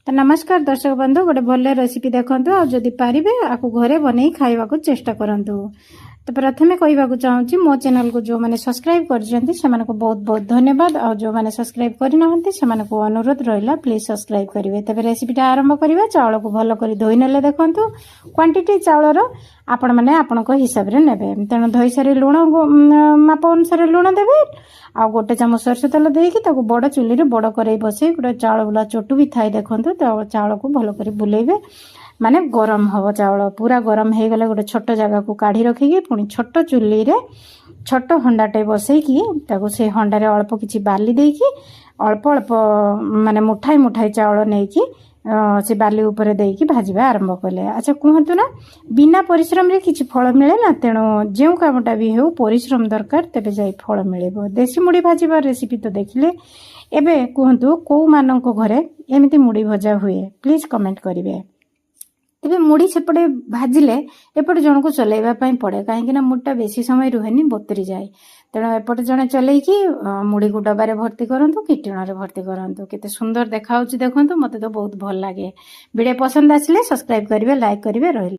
तो नमस्कार दर्शक बंधु गोटे भल रेसिपी देखंतु आ जदि पारिबे आकु घरे बनै खाइबा को चेष्टा करंतु। तो प्रथमे कहवाक चाहूँगी मो चैनल को जो मैंने सब्सक्राइब करछंती सेमान को बहुत बहुत धन्यवाद और जो मैंने सब्सक्राइब करि नहंती सेमान को अनुरोध रहिला प्लीज सब्सक्राइब करिवे। तबे रेसिपीटा आरंभ करिवे। चावल को भलो करी धोई नेले देखंतु क्वांटिटी चावलर आपण माने आपनको हिसाब रे नेबे तेणु धोई सारी लुण माप अनुसार लुण देबे आ गोटे चामच सरस तेल देकी ताको बड़ चुली रे बड़ करई बसई गोटे चावल बुला चोटू भी थाई देखंतु तो चावल को भलो करी बुलेइबे माने गरम हबो चावल पूरा गरम हे गले गोटे छोट जगह को काढी रखिकी पुनी छोट चुली रे छोट हंडाटे बसईकी ताको से हंडा रे अल्प किछि बाली देकी अल्प अल्प माने मुठाई मुठाई चावल नेकी से बाली ऊपर देकी भाजिबा आरंभ कले। अच्छा कहतु ना बिना परिश्रम रे किछि फल मिले ना तेणु जो कामटा भी हो परिश्रम दरकार तेबे जाई फल मिलेबो। देसी मुड़ी भाजिबा रेसिपी तो देखिले एबे कहतु को मानक घरे एमिति मुड़ी भजा हुए प्लीज कमेंट करिवे। तेबे मुड़ी सेपटे भाजिले एपटे जन को चलेबा पई पड़े कहीं मुड़टा बेसी समय रुहेनी बतरी जाए तेणु एपटे जने चलेकी मुड़ी को डबारे भर्ती करंतु कि टिणारे भर्ती करंतु केते सुंदर देखाउची देखंतु मते तो बहुत भल लागे। वीडियो पसंद आसिले सब्सक्राइब करिवे लाइक करिवे रहिल।